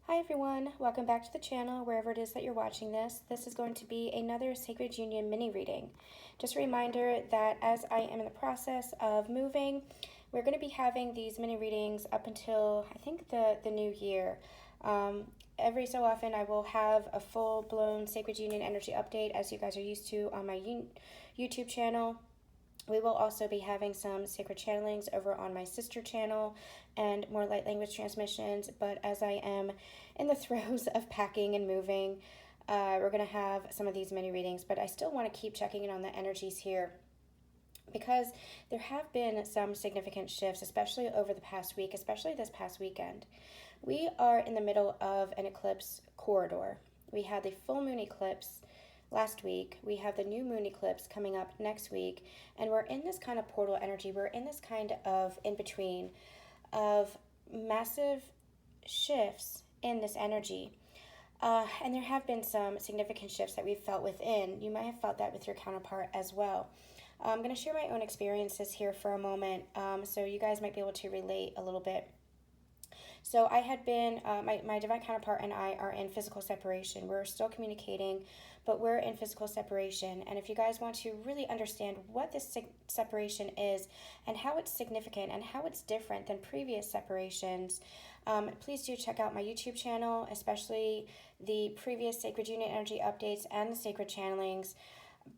Hi everyone, welcome back to the channel, wherever it is that you're watching this. This is going to be another Sacred Union mini reading. Just a reminder that as I am in the process of moving, we're going to be having these mini readings up until, I think, the new year. Every so often I will have a full-blown Sacred Union energy update, as you guys are used to on my YouTube channel. We will also be having some sacred channelings over on my sister channel and more light language transmissions. But as I am in the throes of packing and moving, we're going to have some of these mini readings. But I still want to keep checking in on the energies here because there have been some significant shifts, especially over the past week, especially this past weekend. We are in the middle of an eclipse corridor. We had the full moon eclipse last week. We have the new moon eclipse coming up next week, and we're in this kind of portal energy. We're in this kind of in-between of massive shifts in this energy. And there have been some significant shifts that we've felt within. You might have felt that with your counterpart as well. I'm going to share my own experiences here for a moment, so you guys might be able to relate a little bit. So I had been, my divine counterpart and I are in physical separation. We're still communicating, but we're in physical separation. And if you guys want to really understand what this separation is and how it's significant and how it's different than previous separations, please do check out my YouTube channel, especially the previous Sacred Union energy updates and the sacred channelings,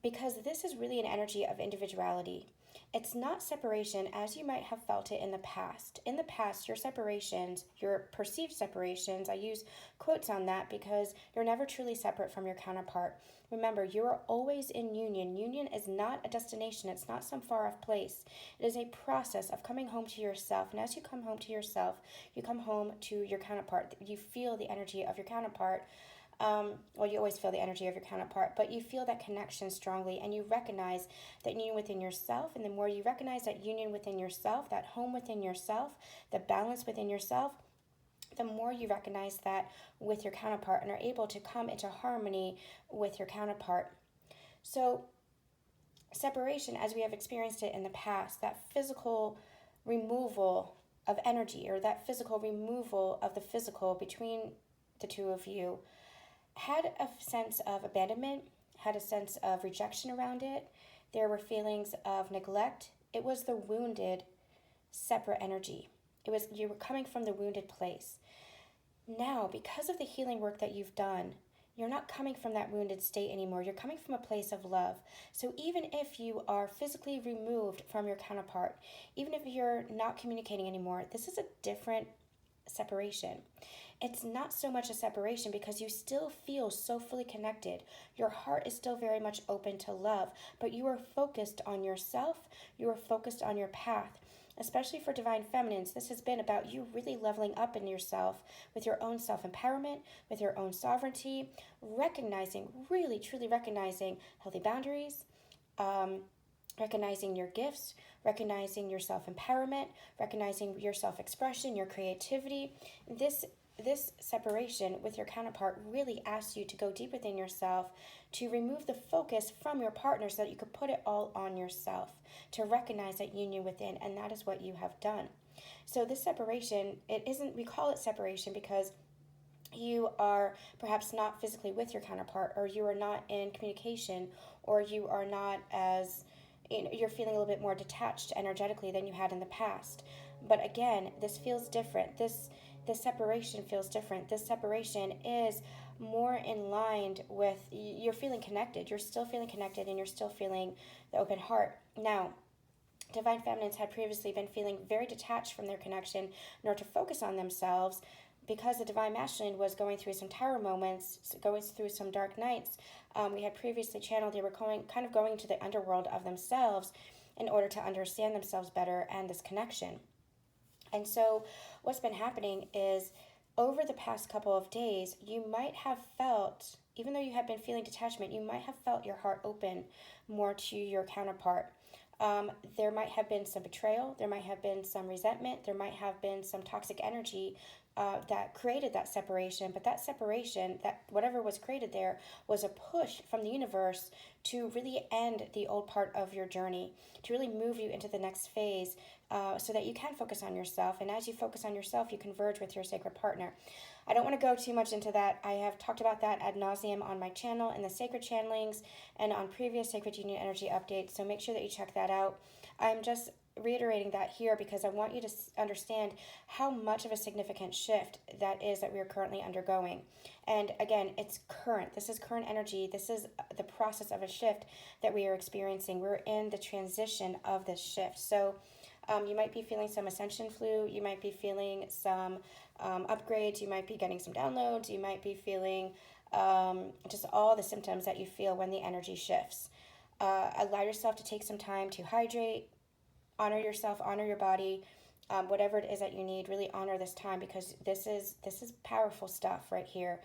because this is really an energy of individuality. It's not separation as you might have felt it in the past. In the past, your separations, your perceived separations, I use quotes on that because you're never truly separate from your counterpart. Remember, you are always in union. Union is not a destination. It's not some far off place. It is a process of coming home to yourself. And as you come home to yourself, you come home to your counterpart. You feel the energy of your counterpart. Well, you always feel the energy of your counterpart, but you feel that connection strongly, and you recognize that union within yourself. And the more you recognize that union within yourself, that home within yourself, the balance within yourself, the more you recognize that with your counterpart and are able to come into harmony with your counterpart. So separation, as we have experienced it in the past, that physical removal of energy, or that physical removal of the physical between the two of you, had a sense of abandonment, had a sense of rejection around it. There were feelings of neglect. It was the wounded, separate energy. You were coming from the wounded place. Now, because of the healing work that you've done, you're not coming from that wounded state anymore. You're coming from a place of love. So even if you are physically removed from your counterpart, even if you're not communicating anymore, this is a different separation. It's not so much a separation because you still feel so fully connected. Your heart is still very much open to love, but you are focused on yourself. You are focused on your path. Especially for divine feminines, this has been about you really leveling up in yourself with your own self-empowerment, with your own sovereignty, recognizing, really truly recognizing healthy boundaries, recognizing your gifts, recognizing your self-empowerment, recognizing your self-expression, your creativity. This separation with your counterpart really asks you to go deep within yourself, to remove the focus from your partner so that you could put it all on yourself, to recognize that union within, and that is what you have done. So this separation, we call it separation because you are perhaps not physically with your counterpart, or you are not in communication, or you are not as, you're feeling a little bit more detached energetically than you had in the past. But again, this feels different. This separation feels different. This separation is more in line with, you're feeling connected. You're still feeling connected, and you're still feeling the open heart. Now, divine feminines had previously been feeling very detached from their connection in order to focus on themselves, because the divine masculine was going through some tower moments, going through some dark nights. We had previously channeled, they were kind of going to the underworld of themselves in order to understand themselves better and this connection. And so what's been happening is, over the past couple of days, you might have felt, even though you have been feeling detachment, you might have felt your heart open more to your counterpart. There might have been some betrayal, there might have been some resentment, there might have been some toxic energy that created that separation. But that separation, that whatever was created there, was a push from the universe to really end the old part of your journey, to really move you into the next phase, so that you can focus on yourself. And as you focus on yourself, you converge with your sacred partner. I don't want to go too much into that. I have talked about that ad nauseum on my channel in the Sacred Channelings and on previous Sacred Union Energy updates, so make sure that you check that out. I'm just reiterating that here because I want you to understand how much of a significant shift that is that we are currently undergoing. And again, it's current. This is current energy. This is the process of a shift that we are experiencing. We're in the transition of this shift. So you might be feeling some ascension flu. You might be feeling some upgrades. You might be getting some downloads. You might be feeling just all the symptoms that you feel when the energy shifts. Allow yourself to take some time to hydrate, honor yourself, honor your body, whatever it is that you need. Really honor this time because this is powerful stuff right here.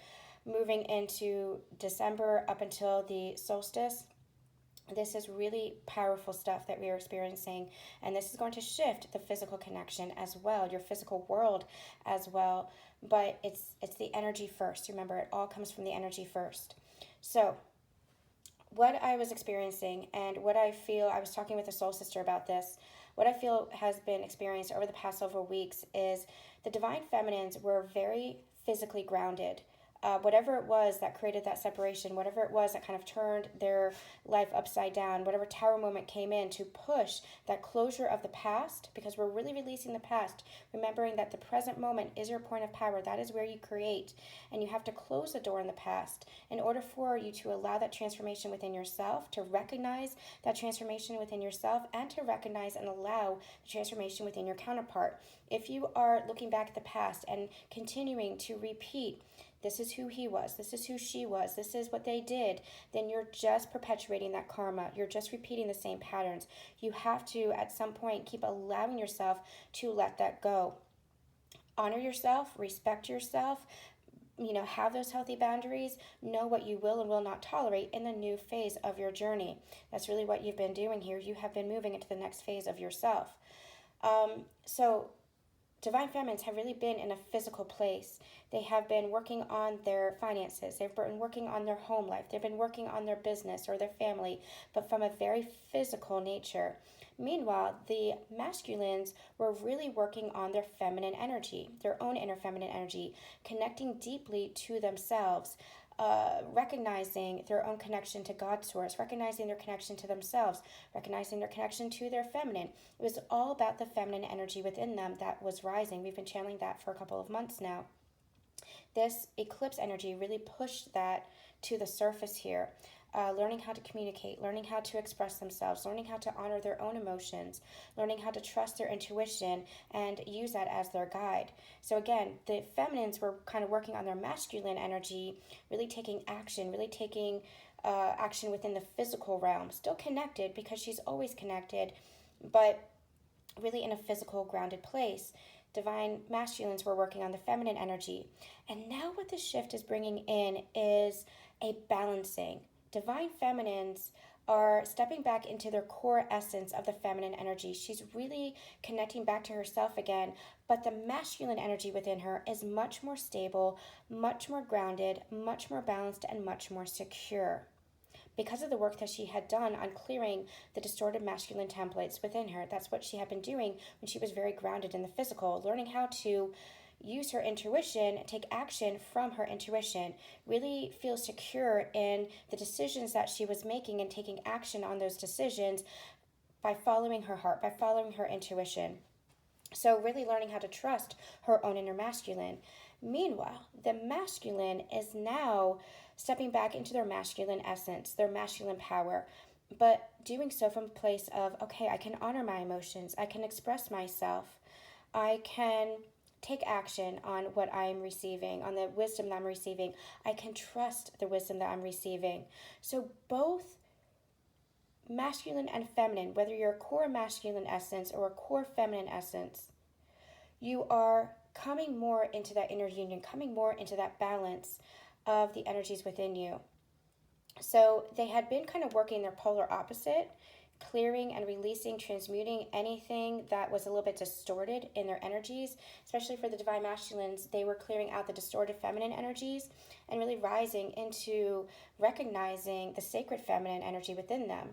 Moving into December up until the solstice, this is really powerful stuff that we are experiencing, and this is going to shift the physical connection as well, your physical world as well, but it's the energy first. Remember, it all comes from the energy first. So what I was experiencing and what I feel, I was talking with a soul sister about this, what I feel has been experienced over the past several weeks is the divine feminines were very physically grounded. Whatever it was that created that separation, whatever it was that kind of turned their life upside down, whatever tower moment came in to push that closure of the past, because we're really releasing the past, remembering that the present moment is your point of power. That is where you create, and you have to close the door in the past in order for you to allow that transformation within yourself, to recognize that transformation within yourself, and to recognize and allow the transformation within your counterpart. If you are looking back at the past and continuing to repeat, this is who he was, this is who she was, this is what they did, then you're just perpetuating that karma. You're just repeating the same patterns. You have to, at some point, keep allowing yourself to let that go. Honor yourself, respect yourself, have those healthy boundaries, know what you will and will not tolerate in the new phase of your journey. That's really what you've been doing here. You have been moving into the next phase of yourself. So divine feminines have really been in a physical place. They have been working on their finances. They've been working on their home life. They've been working on their business or their family, but from a very physical nature. Meanwhile, the masculines were really working on their feminine energy, their own inner feminine energy, connecting deeply to themselves, recognizing their own connection to God's source, recognizing their connection to themselves, recognizing their connection to their feminine. It was all about the feminine energy within them that was rising. We've been channeling that for a couple of months now. This eclipse energy really pushed that to the surface here. Learning how to communicate, learning how to express themselves, learning how to honor their own emotions, learning how to trust their intuition and use that as their guide. So again, the feminines were kind of working on their masculine energy, really taking action, really taking action within the physical realm, still connected because she's always connected, but really in a physical, grounded place. Divine masculines were working on the feminine energy. And now what the shift is bringing in is a balancing. Divine feminines are stepping back into their core essence of the feminine energy. She's really connecting back to herself again, but the masculine energy within her is much more stable, much more grounded, much more balanced, and much more secure. Because of the work that she had done on clearing the distorted masculine templates within her. That's what she had been doing when she was very grounded in the physical, learning how to use her intuition, take action from her intuition, really feel secure in the decisions that she was making and taking action on those decisions by following her heart, by following her intuition. So really learning how to trust her own inner masculine. Meanwhile, the masculine is now stepping back into their masculine essence, their masculine power, but doing so from a place of, okay, I can honor my emotions, I can express myself, I can take action on what I'm receiving, on the wisdom that I'm receiving. I can trust the wisdom that I'm receiving. So both masculine and feminine, whether you're a core masculine essence or a core feminine essence, you are coming more into that inner union, coming more into that balance of the energies within you. So they had been kind of working their polar opposite, clearing and releasing, transmuting anything that was a little bit distorted in their energies. Especially for the divine masculines, they were clearing out the distorted feminine energies and really rising into recognizing the sacred feminine energy within them.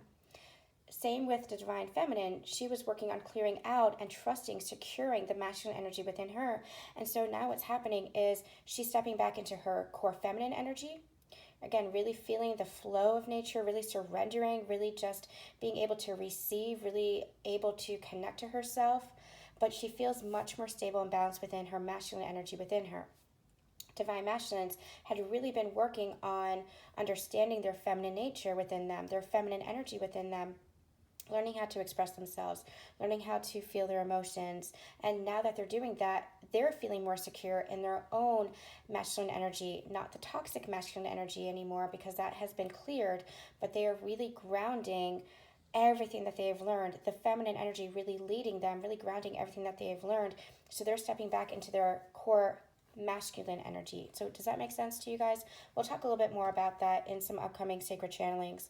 same with the divine feminine. She was working on clearing out and trusting, securing the masculine energy within her. And so now what's happening is she's stepping back into her core feminine energy. Again, really feeling the flow of nature, really surrendering, really just being able to receive, really able to connect to herself. But she feels much more stable and balanced within her masculine energy within her. Divine masculines had really been working on understanding their feminine nature within them, their feminine energy within them, learning how to express themselves, learning how to feel their emotions. And now that they're doing that, they're feeling more secure in their own masculine energy, not the toxic masculine energy anymore, because that has been cleared, but they are really grounding everything that they have learned, the feminine energy really leading them, really grounding everything that they have learned. So they're stepping back into their core masculine energy. So does that make sense to you guys? We'll talk a little bit more about that in some upcoming sacred channelings.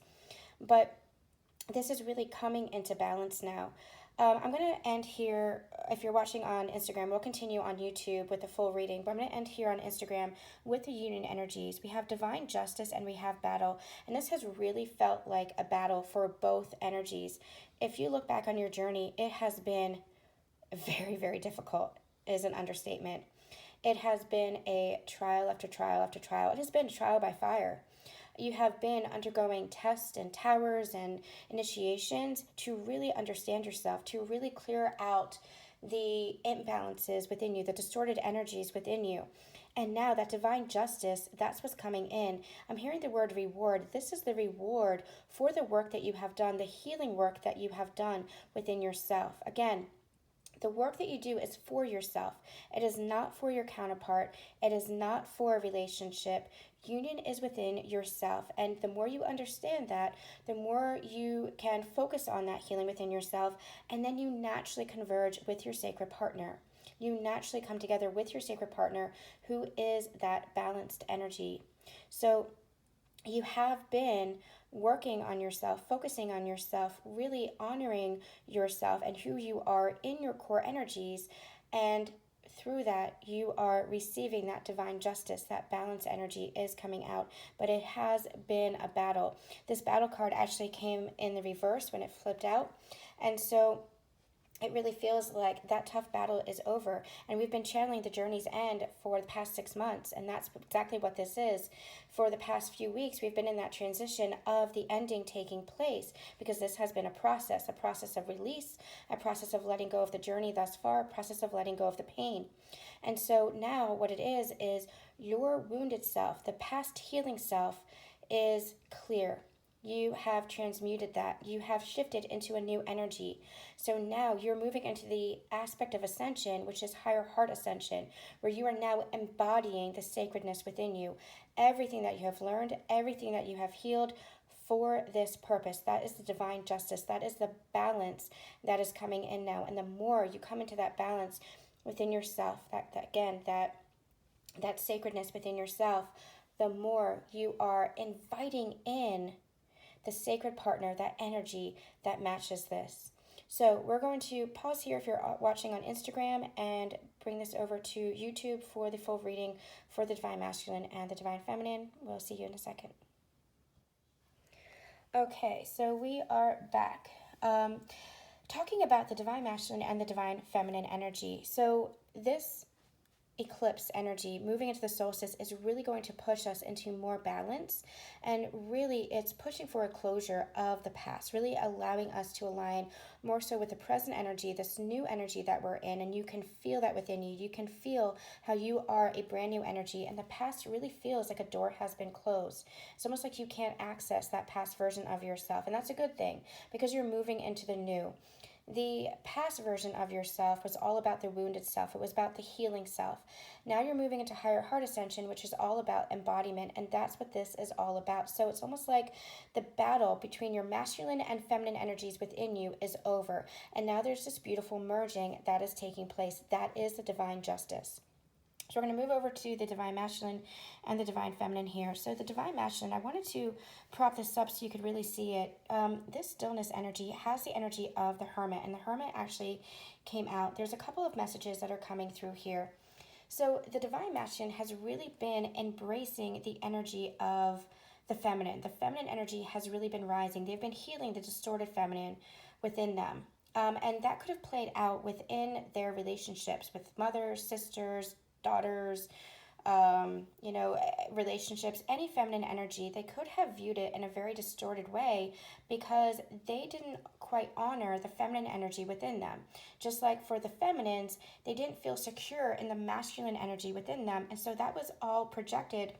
But this is really coming into balance now. I'm going to end here. If you're watching on Instagram, we'll continue on YouTube with the full reading, but I'm going to end here on Instagram with the union energies. We have divine justice and we have battle, and this has really felt like a battle for both energies. If you look back on your journey, it has been very, very difficult, is an understatement. It has been a trial after trial after trial. It has been a trial by fire. You have been undergoing tests and towers and initiations to really understand yourself, to really clear out the imbalances within you, the distorted energies within you. And now that divine justice, that's what's coming in. I'm hearing the word reward. This is the reward for the work that you have done, the healing work that you have done within yourself. Again, the work that you do is for yourself. It is not for your counterpart. It is not for a relationship. Union is within yourself. And the more you understand that, the more you can focus on that healing within yourself. And then you naturally converge with your sacred partner. You naturally come together with your sacred partner who is that balanced energy. So you have been working on yourself, focusing on yourself, really honoring yourself and who you are in your core energies. And through that, you are receiving that divine justice, that balance energy is coming out. But it has been a battle. This battle card actually came in the reverse when it flipped out. And so it really feels like that tough battle is over. And we've been channeling the journey's end for the past 6 months. And that's exactly what this is. For the past few weeks, we've been in that transition of the ending taking place, because this has been a process of release, a process of letting go of the journey thus far, a process of letting go of the pain. And so now what it is your wounded self, the past healing self, is clear. You have transmuted that. You have shifted into a new energy. So now you're moving into the aspect of ascension, which is higher heart ascension, where you are now embodying the sacredness within you. Everything that you have learned, everything that you have healed for this purpose. That is the divine justice. That is the balance that is coming in now. And the more you come into that balance within yourself, that sacredness within yourself, the more you are inviting in the sacred partner, that energy that matches this. So we're going to pause here if you're watching on Instagram and bring this over to YouTube for the full reading for the Divine Masculine and the Divine Feminine. We'll see you in a second. Okay, so we are back. Talking about the Divine Masculine and the Divine Feminine energy. So this eclipse energy moving into the solstice is really going to push us into more balance, and really it's pushing for a closure of the past, really allowing us to align more so with the present energy, this new energy that we're in. And you can feel that within you. You can feel how you are a brand new energy, and the past really feels like a door has been closed. It's almost like you can't access that past version of yourself, and that's a good thing because you're moving into the new. The past version of yourself was all about the wounded self. It was about the healing self. Now you're moving into higher heart ascension, which is all about embodiment, and that's what this is all about. So it's almost like the battle between your masculine and feminine energies within you is over, and now there's this beautiful merging that is taking place. That is the divine justice. So we're going to move over to the Divine Masculine and the Divine Feminine here. So the Divine Masculine, I wanted to prop this up so you could really see it. This stillness energy has the energy of the Hermit, and the Hermit actually came out. There's a couple of messages that are coming through here. So the Divine Masculine has really been embracing the energy of the feminine. The feminine energy has really been rising. They've been healing the distorted feminine within them. And that could have played out within their relationships with mothers, sisters, daughters, relationships, any feminine energy. They could have viewed it in a very distorted way because they didn't quite honor the feminine energy within them. Just like for the feminines, they didn't feel secure in the masculine energy within them. And so that was all projected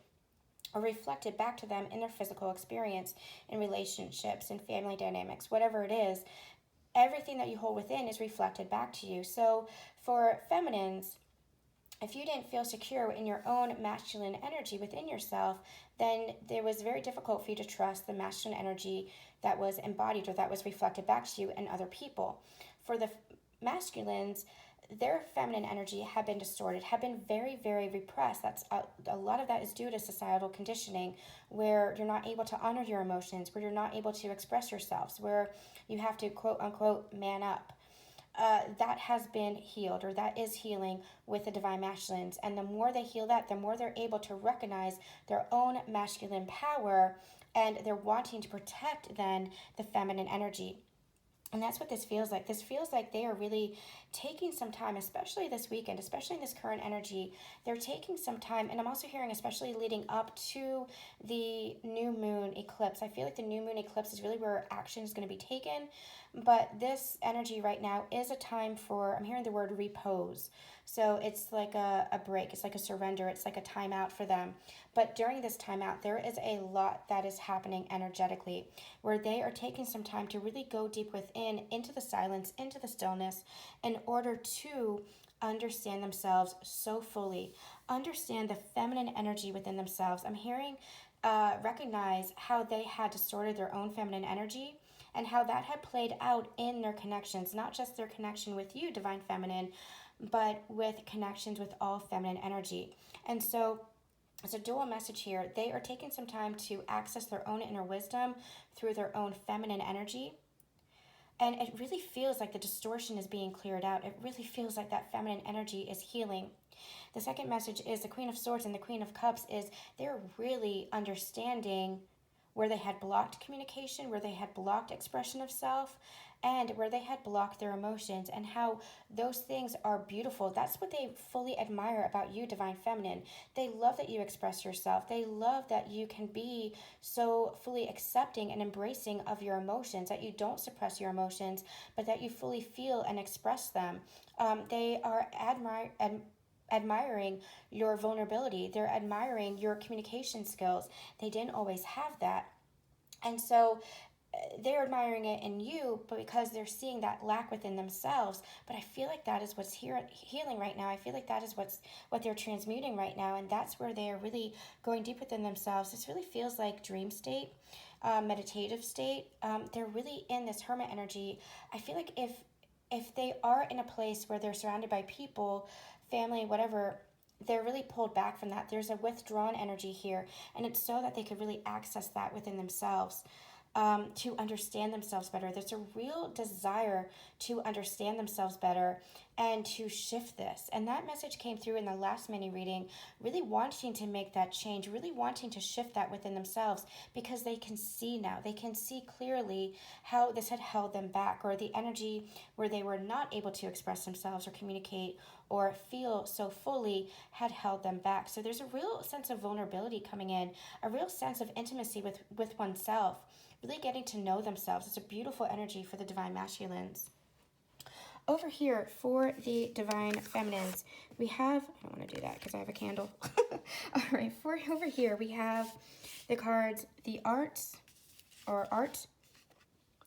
or reflected back to them in their physical experience, in relationships, in family dynamics, whatever it is. Everything that you hold within is reflected back to you. So for feminines, if you didn't feel secure in your own masculine energy within yourself, then it was very difficult for you to trust the masculine energy that was embodied or that was reflected back to you and other people. For the masculines, their feminine energy had been distorted, had been very, very repressed. That's a lot of that is due to societal conditioning, where you're not able to honor your emotions, where you're not able to express yourselves, where you have to quote unquote man up. That has been healed, or that is healing with the divine masculines. And the more they heal that, the more they're able to recognize their own masculine power, and they're wanting to protect then the feminine energy. And that's what this feels like. This feels like they are really taking some time, especially this weekend, especially in this current energy. They're taking some time, and I'm also hearing, especially leading up to the new moon eclipse. I feel like the new moon eclipse is really where action is going to be taken. But this energy right now is a time for, I'm hearing the word repose. So it's like a break. It's like a surrender. It's like a timeout for them. But during this timeout, there is a lot that is happening energetically, where they are taking some time to really go deep within, into the silence, into the stillness, in order to understand themselves so fully, understand the feminine energy within themselves. I'm hearing recognize how they had distorted their own feminine energy, and how that had played out in their connections, not just their connection with you, Divine Feminine, but with connections with all feminine energy. And so it's a dual message here. They are taking some time to access their own inner wisdom through their own feminine energy. And it really feels like the distortion is being cleared out. It really feels like that feminine energy is healing. The second message is the Queen of Swords and the Queen of Cups is they're really understanding where they had blocked communication, where they had blocked expression of self, and where they had blocked their emotions, and how those things are beautiful. That's what they fully admire about you, Divine Feminine. They love that you express yourself. They love that you can be so fully accepting and embracing of your emotions, that you don't suppress your emotions, but that you fully feel and express them. They are admiring your vulnerability. They're admiring your communication skills. They didn't always have that. And so they're admiring it in you, but because they're seeing that lack within themselves. But I feel like that is what's healing right now. I feel like that is what they're transmuting right now, and that's where they are really going deep within themselves. This really feels like dream state, meditative state. They're really in this hermit energy. I feel like if they are in a place where they're surrounded by people, family, whatever, they're really pulled back from that. There's a withdrawn energy here, and it's so that they could really access that within themselves, to understand themselves better. There's a real desire to understand themselves better and to shift this. And that message came through in the last mini reading, really wanting to make that change, really wanting to shift that within themselves, because they can see now. They can see clearly how this had held them back, or the energy where they were not able to express themselves or communicate or feel so fully had held them back. So there's a real sense of vulnerability coming in, a real sense of intimacy with oneself, really getting to know themselves. It's a beautiful energy for the Divine Masculines. Over here for the Divine Feminines, we have, I don't want to do that because I have a candle. All right, for over here, we have the cards, the Arts, or Art,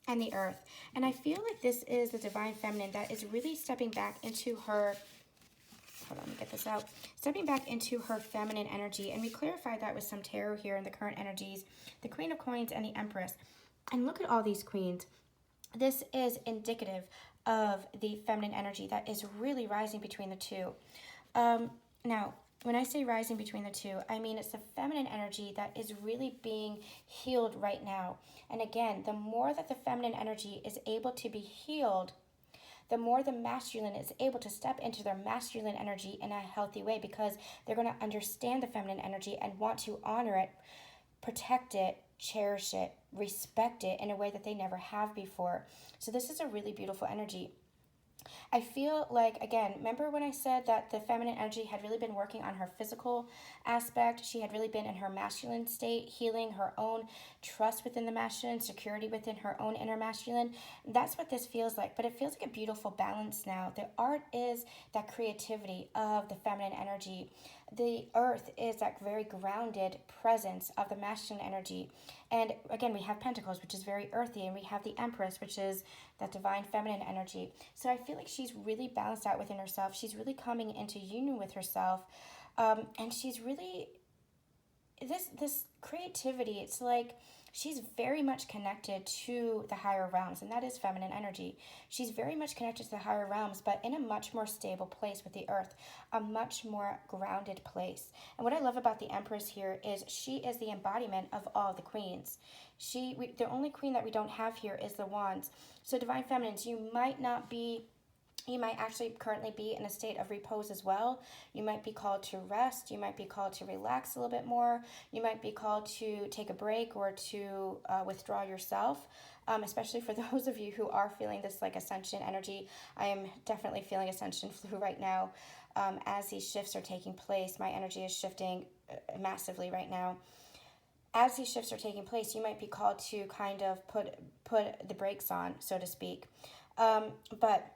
and the Earth. And I feel like this is the Divine Feminine that is really stepping back into her, hold on, let me get this out, stepping back into her feminine energy. And we clarified that with some tarot here in the current energies, the Queen of Coins and the Empress. And look at all these queens. This is indicative of the feminine energy that is really rising between the two. Now, when I say rising between the two, I mean it's the feminine energy that is really being healed right now. And again, the more that the feminine energy is able to be healed, the more the masculine is able to step into their masculine energy in a healthy way, because they're going to understand the feminine energy and want to honor it protect it, cherish it, respect it in a way that they never have before. So this is a really beautiful energy. I feel like, again, remember when I said that the feminine energy had really been working on her physical aspect? She had really been in her masculine state, healing her own trust within the masculine, security within her own inner masculine. That's what this feels like, but it feels like a beautiful balance now. The art is that creativity of the feminine energy. The earth is that very grounded presence of the masculine energy. And again, we have Pentacles, which is very earthy, and we have the Empress, which is that divine feminine energy. So I feel like she's really balanced out within herself. She's really coming into union with herself. And she's really, this creativity, it's like she's very much connected to the higher realms, and that is feminine energy. She's very much connected to the higher realms, but in a much more stable place with the earth, a much more grounded place. And what I love about the Empress here is she is the embodiment of all the queens. The only queen that we don't have here is the Wands. So divine feminines, you might actually currently be in a state of repose as well. You might be called to rest. You might be called to relax a little bit more. You might be called to take a break or to withdraw yourself. Especially for those of you who are feeling this like ascension energy. I am definitely feeling ascension flu right now. As these shifts are taking place, my energy is shifting massively right now. As these shifts are taking place, you might be called to kind of put the brakes on, so to speak. But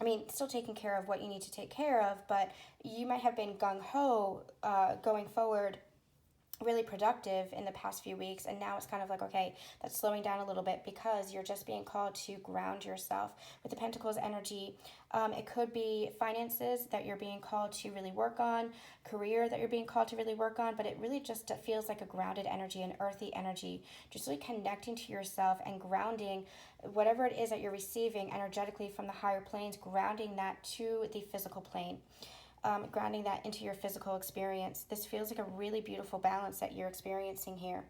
I mean, still taking care of what you need to take care of, but you might have been gung-ho going forward, really productive in the past few weeks, and now it's kind of like, okay, that's slowing down a little bit because you're just being called to ground yourself. With the Pentacles energy, it could be finances that you're being called to really work on, career that you're being called to really work on, but it really just feels like a grounded energy, an earthy energy, just really connecting to yourself and grounding whatever it is that you're receiving energetically from the higher planes, grounding that to the physical plane. Grounding that into your physical experience. This feels like a really beautiful balance that you're experiencing here.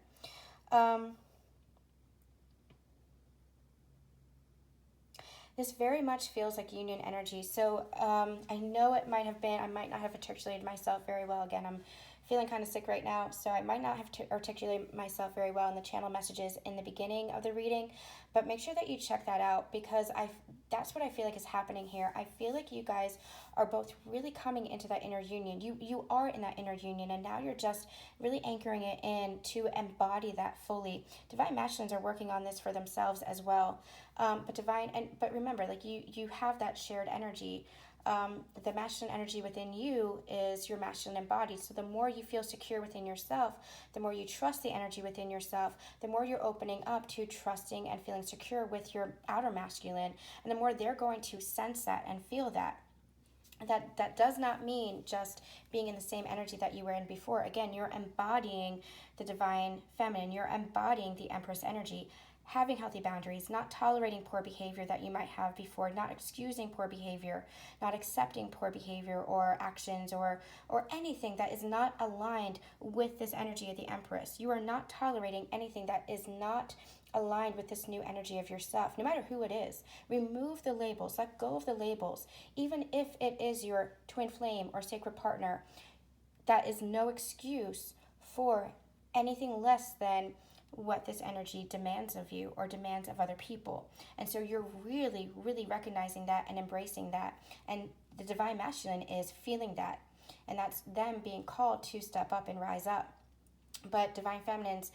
This very much feels like union energy. So I know it might have been, I might not have articulated myself very well. Again, I'm feeling kind of sick right now, so I might not have to articulate myself very well in the channel messages in the beginning of the reading, but make sure that you check that out because that's what I feel like is happening here. I feel like you guys are both really coming into that inner union. You are in that inner union, and now you're just really anchoring it in to embody that fully. Divine masculines are working on this for themselves as well. But remember, like you have that shared energy. The masculine energy within you is your masculine embodied. So the more you feel secure within yourself, the more you trust the energy within yourself, the more you're opening up to trusting and feeling secure with your outer masculine, and the more they're going to sense that and feel that. That does not mean just being in the same energy that you were in before. Again, you're embodying the divine feminine. You're embodying the Empress energy. Having healthy boundaries, not tolerating poor behavior that you might have before, not excusing poor behavior, not accepting poor behavior or actions or anything that is not aligned with this energy of the Empress. You are not tolerating anything that is not aligned with this new energy of yourself, no matter who it is. Remove the labels, let go of the labels. Even if it is your twin flame or sacred partner, that is no excuse for anything less than what this energy demands of you or demands of other people. And so you're really, really recognizing that and embracing that. And the divine masculine is feeling that. And that's them being called to step up and rise up. But divine feminines,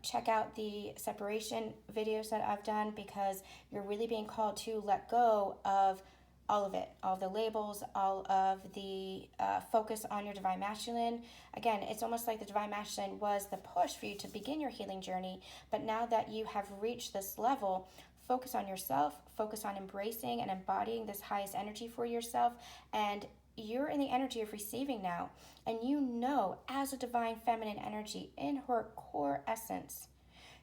check out the separation videos that I've done because you're really being called to let go of all of it, all of the labels, all of the focus on your divine masculine. Again, it's almost like the divine masculine was the push for you to begin your healing journey, but now that you have reached this level, focus on yourself, focus on embracing and embodying this highest energy for yourself, and you're in the energy of receiving now, and you know as a divine feminine energy in her core essence,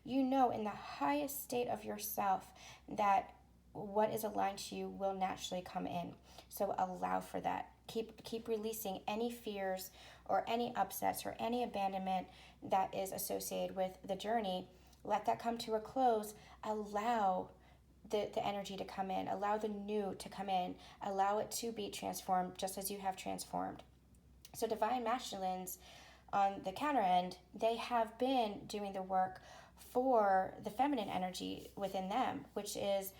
you know in the highest state of yourself that what is aligned to you will naturally come in. So allow for that. Keep releasing any fears or any upsets or any abandonment that is associated with the journey. Let that come to a close. Allow the energy to come in. Allow the new to come in. Allow it to be transformed just as you have transformed. So divine masculines, on the counter end, they have been doing the work for the feminine energy within them, which is,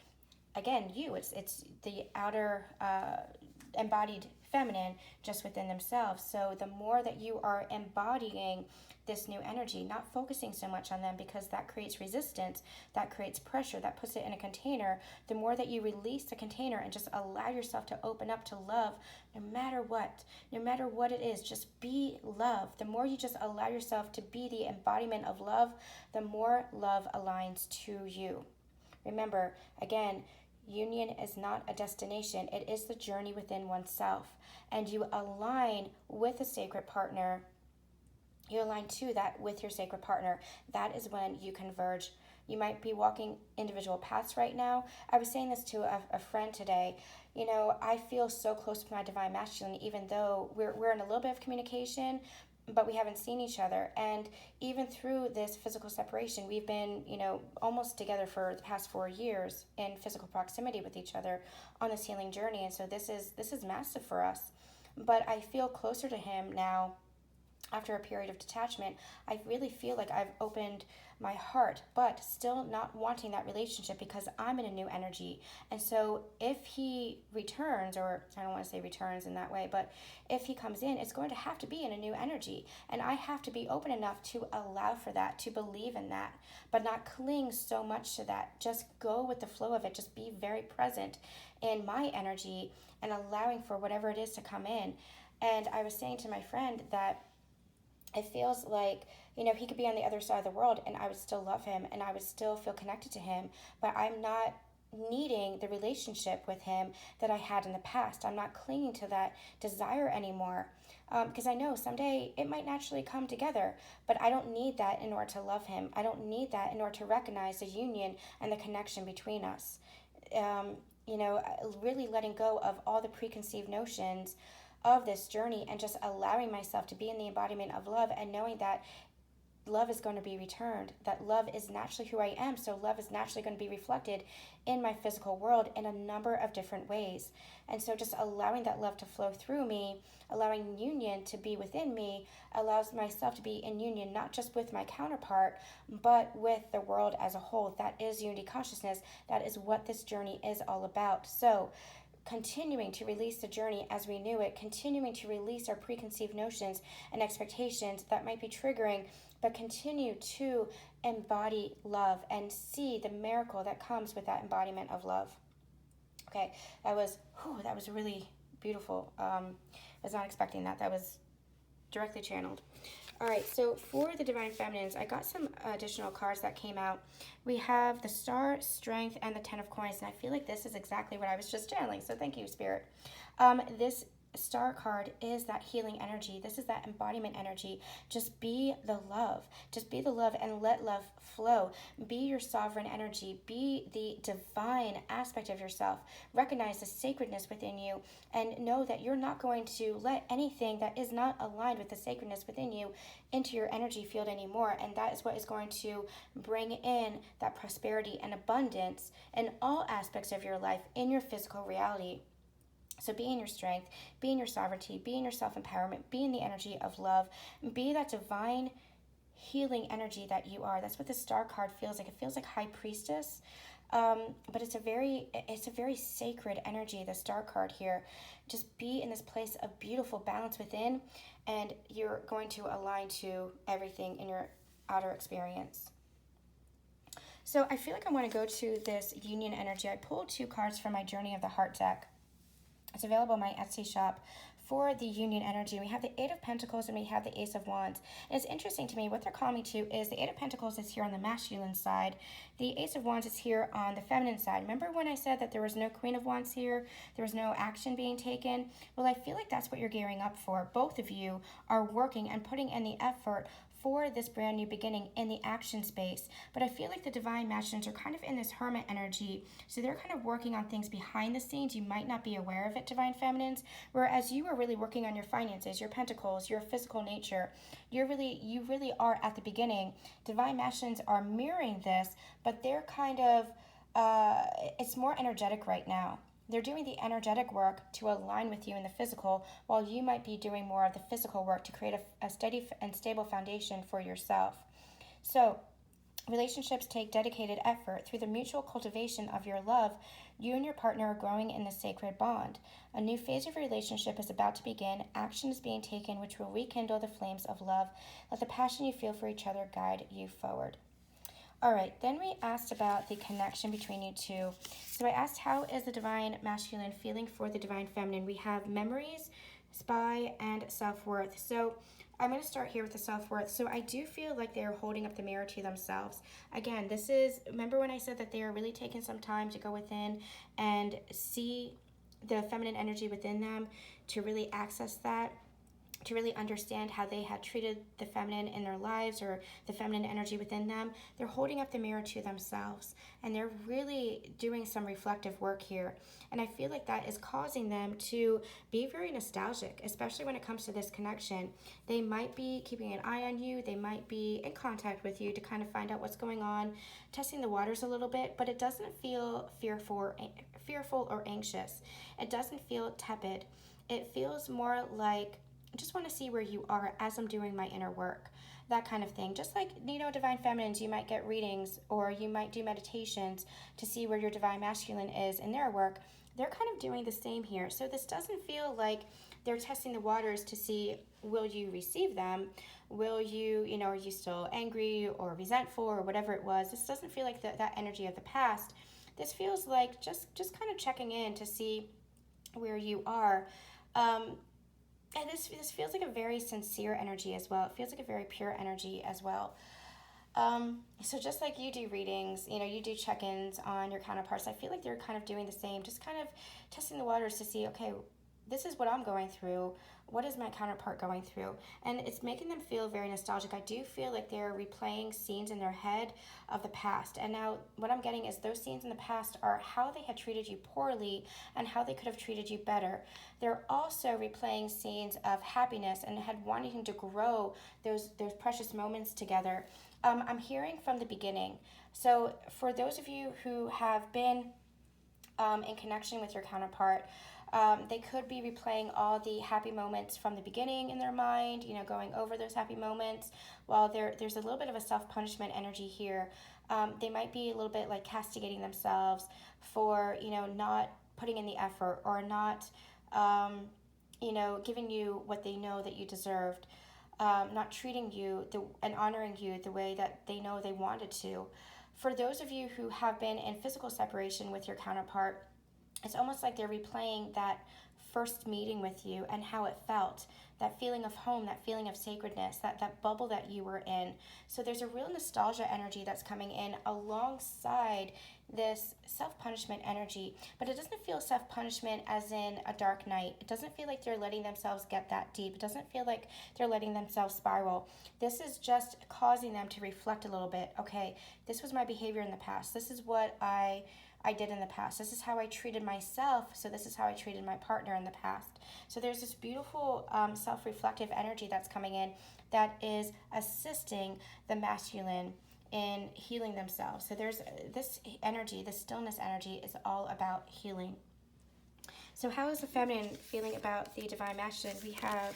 again, you. It's the outer embodied feminine just within themselves. So the more that you are embodying this new energy, not focusing so much on them, because that creates resistance, that creates pressure, that puts it in a container. The more that you release the container and just allow yourself to open up to love, no matter what it is, just be love. The more you just allow yourself to be the embodiment of love, the more love aligns to you. Remember, again, union is not a destination. It is the journey within oneself. And you align with a sacred partner. You align to that with your sacred partner. That is when you converge. You might be walking individual paths right now. I was saying this to a friend today. You know, I feel so close to my divine masculine, even though we're in a little bit of communication, but we haven't seen each other. And even through this physical separation, we've been, almost together for the past 4 years in physical proximity with each other on this healing journey. And so this is massive for us. But I feel closer to him now after a period of detachment. I really feel like I've opened my heart, but still not wanting that relationship because I'm in a new energy. And so if he returns, or I don't want to say returns in that way, but if he comes in, it's going to have to be in a new energy. And I have to be open enough to allow for that, to believe in that, but not cling so much to that. Just go with the flow of it. Just be very present in my energy and allowing for whatever it is to come in. And I was saying to my friend that it feels like, he could be on the other side of the world and I would still love him and I would still feel connected to him, but I'm not needing the relationship with him that I had in the past. I'm not clinging to that desire anymore, because I know someday it might naturally come together, but I don't need that in order to love him. I don't need that in order to recognize the union and the connection between us. Really letting go of all the preconceived notions of this journey and just allowing myself to be in the embodiment of love and knowing that love is going to be returned, that love is naturally who I am, so love is naturally going to be reflected in my physical world in a number of different ways. And so just allowing that love to flow through me, allowing union to be within me, allows myself to be in union not just with my counterpart, but with the world as a whole. That is unity consciousness. That is what this journey is all about. So continuing to release the journey as we knew it, continuing to release our preconceived notions and expectations that might be triggering, but continue to embody love and see the miracle that comes with that embodiment of love. Okay, that was really beautiful. I was not expecting that. That was directly channeled. All right, so for the Divine Feminines, I got some additional cards that came out. We have the Star, Strength, and the Ten of Coins, and I feel like this is exactly what I was just channeling, so thank you, Spirit. This Star card is that healing energy. This is that embodiment energy. Just be the love. Just be the love and let love flow. Be your sovereign energy. Be the divine aspect of yourself. Recognize the sacredness within you and know that you're not going to let anything that is not aligned with the sacredness within you into your energy field anymore. And that is what is going to bring in that prosperity and abundance in all aspects of your life, in your physical reality. So be in your strength, be in your sovereignty, be in your self-empowerment, be in the energy of love, be that divine healing energy that you are. That's what the Star card feels like. It feels like High Priestess, but it's a very sacred energy, the Star card here. Just be in this place of beautiful balance within, and you're going to align to everything in your outer experience. So I feel like I want to go to this union energy. I pulled 2 cards from my Journey of the Heart deck. It's available on my Etsy shop for the union energy. We have the 8 of Pentacles and we have the Ace of Wands. And it's interesting to me, what they're calling me to is the 8 of Pentacles is here on the masculine side. The Ace of Wands is here on the feminine side. Remember when I said that there was no Queen of Wands here? There was no action being taken? Well, I feel like that's what you're gearing up for. Both of you are working and putting in the effort for this brand new beginning in the action space. But I feel like the Divine Masculines are kind of in this hermit energy. So they're kind of working on things behind the scenes. You might not be aware of it, Divine Feminines. Whereas you are really working on your finances, your pentacles, your physical nature. You really are at the beginning. Divine Masculines are mirroring this, but they're kind of, it's more energetic right now. they're doing the energetic work to align with you in the physical, while you might be doing more of the physical work to create a steady and stable foundation for yourself. So, relationships take dedicated effort. Through the mutual cultivation of your love, you and your partner are growing in this sacred bond. A new phase of your relationship is about to begin. Action is being taken which will rekindle the flames of love. Let the passion you feel for each other guide you forward. All right, then we asked about the connection between you two. So I asked, how is the divine masculine feeling for the divine feminine? We have memories, spy, and self-worth. So I'm going to start here with the self-worth. So I do feel like they're holding up the mirror to themselves. Again, this is, remember when I said that they are really taking some time to go within and see the feminine energy within them, to really access that, to really understand how they had treated the feminine in their lives or the feminine energy within them. They're holding up the mirror to themselves, and they're really doing some reflective work here. And I feel like that is causing them to be very nostalgic, especially when it comes to this connection. They might be keeping an eye on you. They might be in contact with you to kind of find out what's going on, testing the waters a little bit, but it doesn't feel fearful or anxious. It doesn't feel tepid. It feels more like, I just want to see where you are as I'm doing my inner work, that kind of thing. Just like, divine feminines, you might get readings or you might do meditations to see where your divine masculine is in their work. They're kind of doing the same here. So this doesn't feel like they're testing the waters to see, will you receive them? Will you, are you still angry or resentful or whatever it was? This doesn't feel like that energy of the past. This feels like just kind of checking in to see where you are. And this feels like a very sincere energy as well. It feels like a very pure energy as well. So just like you do readings, you do check-ins on your counterparts, I feel like they're kind of doing the same, just kind of testing the waters to see, okay, this is what I'm going through. What is my counterpart going through? And it's making them feel very nostalgic. I do feel like they're replaying scenes in their head of the past. And now what I'm getting is those scenes in the past are how they had treated you poorly and how they could have treated you better. They're also replaying scenes of happiness and had wanting to grow those precious moments together. I'm hearing from the beginning. So for those of you who have been in connection with your counterpart, they could be replaying all the happy moments from the beginning in their mind, going over those happy moments, while there's a little bit of a self-punishment energy here. They might be a little bit like castigating themselves for, not putting in the effort or not, giving you what they know that you deserved, not treating you and honoring you the way that they know they wanted to. For those of you who have been in physical separation with your counterpart, it's almost like they're replaying that first meeting with you and how it felt, that feeling of home, that feeling of sacredness, that bubble that you were in. So there's a real nostalgia energy that's coming in alongside this self-punishment energy, but it doesn't feel self-punishment as in a dark night. It doesn't feel like they're letting themselves get that deep. It doesn't feel like they're letting themselves spiral. This is just causing them to reflect a little bit. Okay, this was my behavior in the past. This is what I did in the past. This is how I treated myself, so this is how I treated my partner in the past. So there's this beautiful self-reflective energy that's coming in that is assisting the masculine in healing themselves. So there's this energy, this stillness energy is all about healing. So how is the feminine feeling about the divine masculine? We have,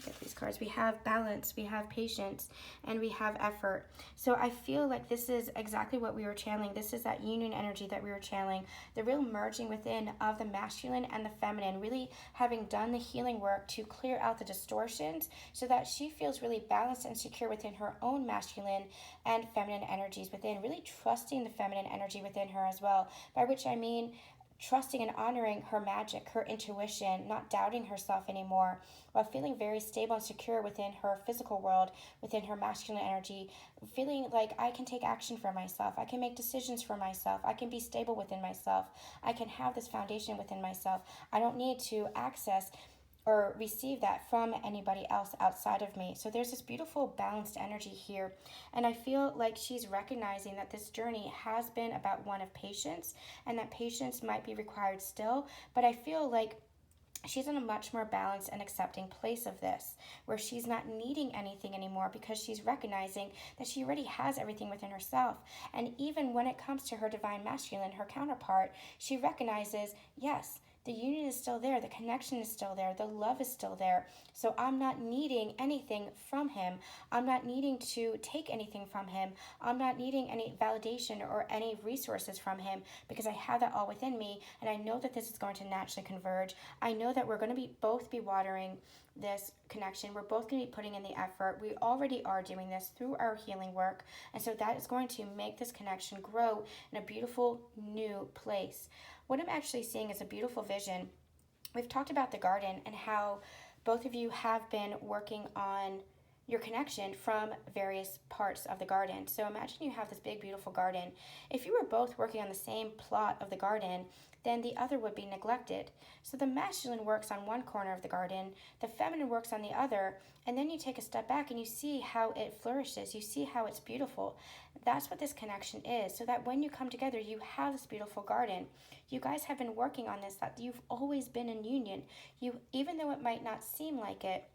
get these cards, we have balance, we have patience, and we have effort. So I feel like this is exactly what we were channeling. This is that union energy that we were channeling, the real merging within of the masculine and the feminine, really having done the healing work to clear out the distortions so that she feels really balanced and secure within her own masculine and feminine energies within, really trusting the feminine energy within her as well, by which I mean trusting and honoring her magic, her intuition, not doubting herself anymore, while feeling very stable and secure within her physical world, within her masculine energy, feeling like I can take action for myself, I can make decisions for myself, I can be stable within myself, I can have this foundation within myself. I don't need to access or receive that from anybody else outside of me. So there's this beautiful balanced energy here. And I feel like she's recognizing that this journey has been about one of patience, and that patience might be required still. But I feel like she's in a much more balanced and accepting place of this, where she's not needing anything anymore because she's recognizing that she already has everything within herself. And even when it comes to her divine masculine, her counterpart, she recognizes, yes, the union is still there, the connection is still there, the love is still there. So I'm not needing anything from him. I'm not needing to take anything from him. I'm not needing any validation or any resources from him, because I have that all within me, and I know that this is going to naturally converge. I know that we're going to both be watering this connection. We're both going to be putting in the effort. We already are doing this through our healing work, and so that is going to make this connection grow in a beautiful new place. What I'm actually seeing is a beautiful vision. We've talked about the garden and how both of you have been working on your connection from various parts of the garden. So imagine you have this big, beautiful garden. If you were both working on the same plot of the garden, then the other would be neglected. So the masculine works on one corner of the garden, the feminine works on the other, and then you take a step back and you see how it flourishes. You see how it's beautiful. That's what this connection is, so that when you come together, you have this beautiful garden. You guys have been working on this, that you've always been in union. Even though it might not seem like it,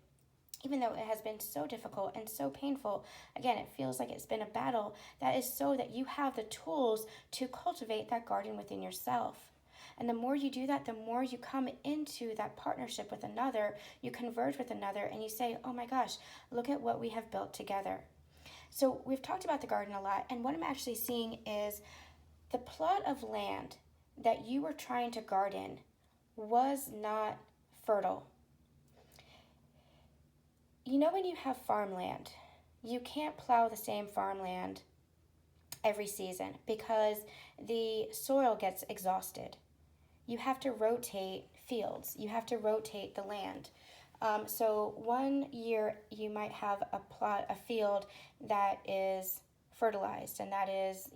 even though it has been so difficult and so painful, again, it feels like it's been a battle, that is so that you have the tools to cultivate that garden within yourself. And the more you do that, the more you come into that partnership with another, you converge with another, and you say, oh my gosh, look at what we have built together. So we've talked about the garden a lot, and what I'm actually seeing is the plot of land that you were trying to garden was not fertile. You know, when you have farmland, you can't plow the same farmland every season because the soil gets exhausted. You have to rotate fields. You have to rotate the land. So one year you might have a field that is fertilized, and that is,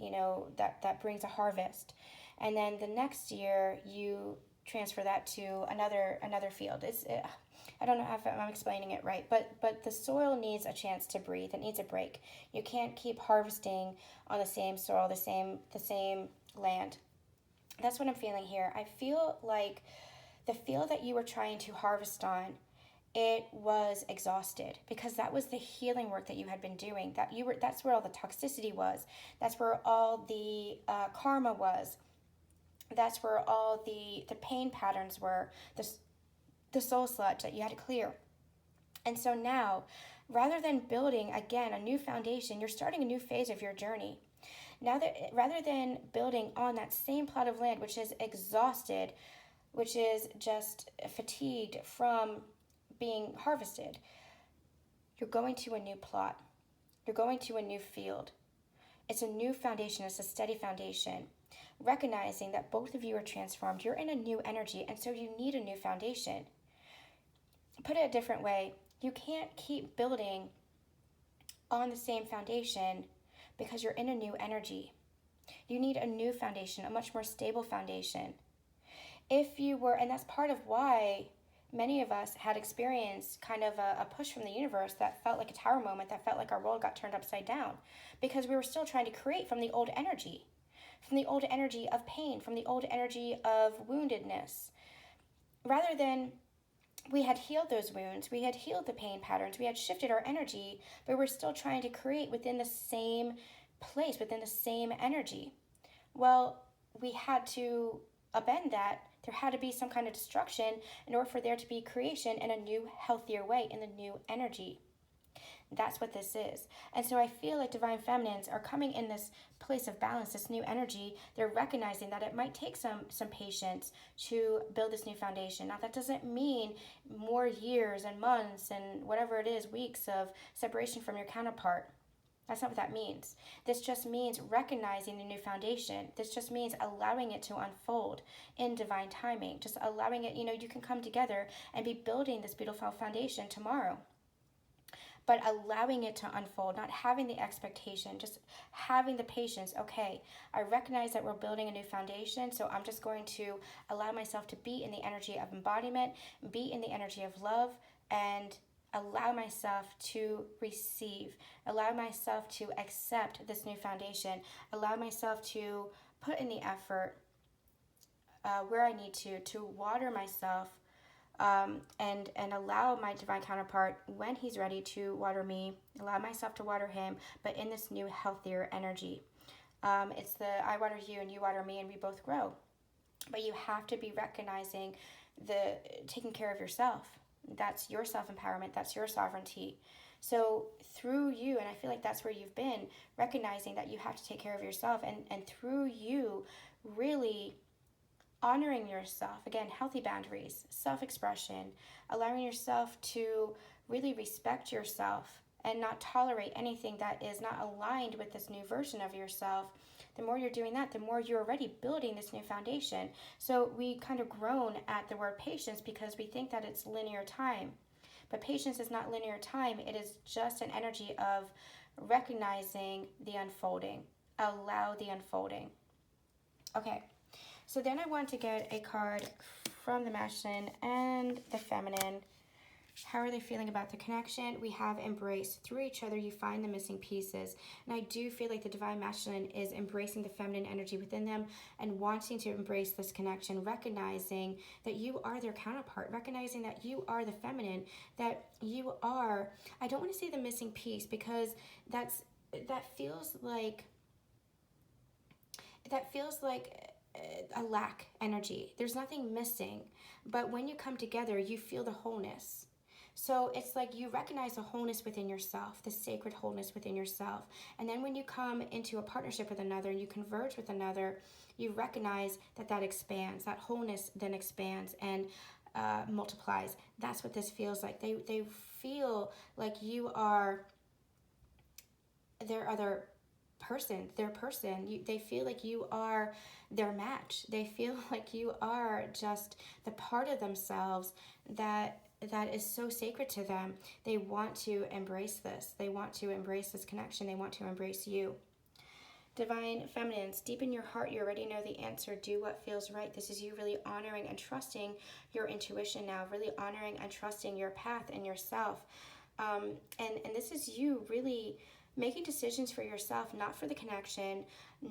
that brings a harvest. And then the next year you transfer that to another field. I don't know if I'm explaining it right, but the soil needs a chance to breathe. It needs a break. You can't keep harvesting on the same soil, the same land. That's what I'm feeling here. I feel like the field that you were trying to harvest on, it was exhausted, because that was the healing work that you had been doing. That's where all the toxicity was. That's where all the karma was. That's where all the pain patterns were. The soul sludge that you had to clear. And so now, rather than building again a new foundation, you're starting a new phase of your journey. Now that rather than building on that same plot of land, which is exhausted, which is just fatigued from being harvested, you're going to a new plot. You're going to a new field. It's a new foundation. It's a steady foundation. Recognizing that both of you are transformed. You're in a new energy, and so you need a new foundation. Put it a different way, you can't keep building on the same foundation because you're in a new energy. You need a new foundation, a much more stable foundation. And that's part of why many of us had experienced kind of a push from the universe that felt like a tower moment, that felt like our world got turned upside down, because we were still trying to create from the old energy of pain, from the old energy of woundedness. Rather than we had healed those wounds, we had healed the pain patterns, we had shifted our energy, but we're still trying to create within the same place, within the same energy. Well, we had to upend that. There had to be some kind of destruction in order for there to be creation in a new, healthier way, in the new energy. That's what this is. And so I feel like divine feminines are coming in this place of balance, this new energy. They're recognizing that it might take some patience to build this new foundation. Now, that doesn't mean more years and months and whatever it is, weeks of separation from your counterpart. That's not what that means. This just means recognizing the new foundation. This just means allowing it to unfold in divine timing. Just allowing it, you can come together and be building this beautiful foundation tomorrow. But allowing it to unfold, not having the expectation, just having the patience. Okay, I recognize that we're building a new foundation, so I'm just going to allow myself to be in the energy of embodiment, be in the energy of love, and allow myself to receive, allow myself to accept this new foundation, allow myself to put in the effort where I need to water myself and allow my divine counterpart, when he's ready, to water me, allow myself to water him, but in this new, healthier energy. It's the I water you and you water me and we both grow. But you have to be recognizing the taking care of yourself. That's your self-empowerment. That's your sovereignty. So through you, and I feel like that's where you've been, recognizing that you have to take care of yourself, and through you really honoring yourself, again, healthy boundaries, self-expression, allowing yourself to really respect yourself and not tolerate anything that is not aligned with this new version of yourself. The more you're doing that, the more you're already building this new foundation. So we kind of groan at the word patience because we think that it's linear time. But patience is not linear time. It is just an energy of recognizing the unfolding. Allow the unfolding. Okay. So then I want to get a card from the masculine and the feminine. How are they feeling about the connection? We have embrace. Through each other, you find the missing pieces. And I do feel like the divine masculine is embracing the feminine energy within them and wanting to embrace this connection, recognizing that you are their counterpart, recognizing that you are the feminine, that you are, I don't want to say the missing piece because that feels like a lack energy. There's nothing missing. But when you come together, you feel the wholeness. So it's like you recognize the wholeness within yourself, the sacred wholeness within yourself. And then when you come into a partnership with another and you converge with another, you recognize that expands. That wholeness then expands and multiplies. That's what this feels like. They feel like you are their other person, they feel like you are their match. They feel like you are just the part of themselves that is so sacred to them. They want to embrace this. They want to embrace this connection. They want to embrace you. Divine feminines, deep in your heart, you already know the answer. Do what feels right. This is you really honoring and trusting your intuition now, really honoring and trusting your path and yourself. And this is you really making decisions for yourself, not for the connection,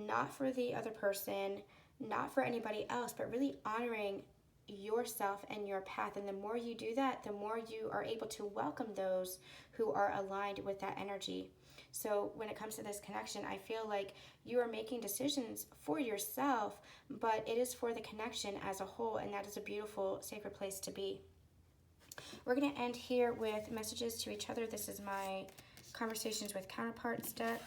not for the other person, not for anybody else, but really honoring yourself and your path. And the more you do that, the more you are able to welcome those who are aligned with that energy. So when it comes to this connection, I feel like you are making decisions for yourself, but it is for the connection as a whole, and that is a beautiful, sacred place to be. We're going to end here with messages to each other. This is my Conversations with Counterparts deck.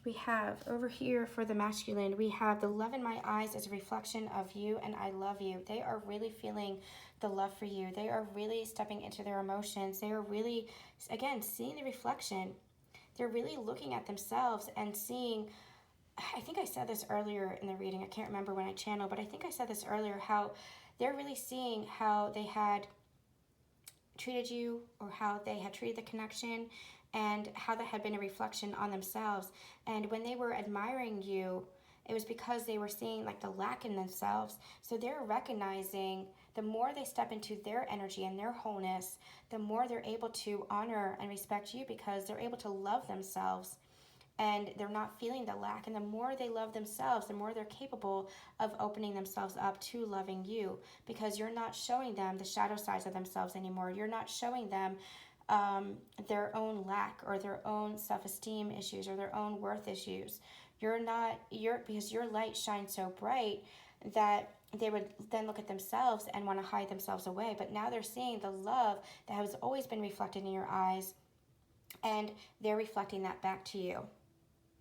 We have over here for the masculine, we have the love in my eyes as a reflection of you and I love you. They are really feeling the love for you. They are really stepping into their emotions. They are really, again, seeing the reflection. They're really looking at themselves and seeing, I think I said this earlier in the reading. I can't remember when I channeled, but I think I said this earlier, how they're really seeing how they had treated you or how they had treated the connection and how that had been a reflection on themselves. And when they were admiring you, it was because they were seeing like the lack in themselves. So they're recognizing the more they step into their energy and their wholeness, the more they're able to honor and respect you because they're able to love themselves and they're not feeling the lack. And the more they love themselves, the more they're capable of opening themselves up to loving you because you're not showing them the shadow sides of themselves anymore. You're not showing them their own lack or their own self-esteem issues or their own worth issues. Because your light shines so bright that they would then look at themselves and want to hide themselves away. But now they're seeing the love that has always been reflected in your eyes, and they're reflecting that back to you.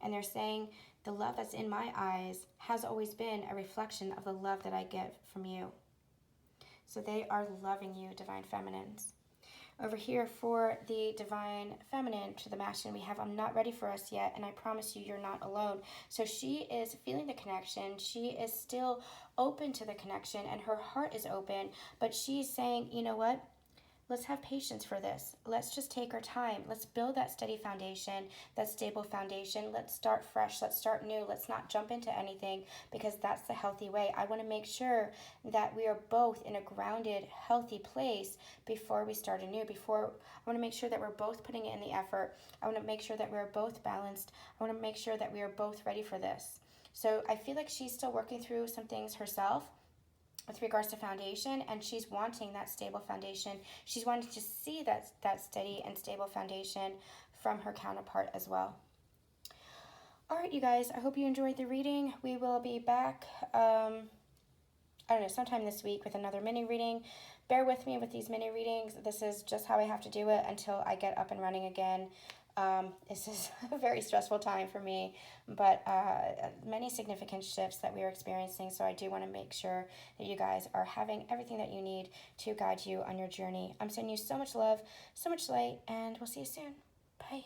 And they're saying, the love that's in my eyes has always been a reflection of the love that I get from you. So they are loving you, divine feminines. Over here for the divine feminine to the masculine, we have, I'm not ready for us yet, and I promise you, you're not alone. So she is feeling the connection. She is still open to the connection, and her heart is open, but she's saying, you know what? Let's have patience for this. Let's just take our time. Let's build that steady foundation, that stable foundation. Let's start fresh. Let's start new. Let's not jump into anything because that's the healthy way. I want to make sure that we are both in a grounded, healthy place before we start anew. I want to make sure that we're both putting in the effort. I want to make sure that we're both balanced. I want to make sure that we are both ready for this. So I feel like she's still working through some things herself. with regards to foundation, and she's wanting that stable foundation. She's wanting to see that steady and stable foundation from her counterpart as well. All right, you guys, I hope you enjoyed the reading. We will be back, I don't know, sometime this week with another mini reading. Bear with me with these mini readings. This is just how I have to do it until I get up and running again. This is a very stressful time for me, but many significant shifts that we are experiencing. So I do want to make sure that you guys are having everything that you need to guide you on your journey. I'm sending you so much love, so much light, and we'll see you soon. Bye.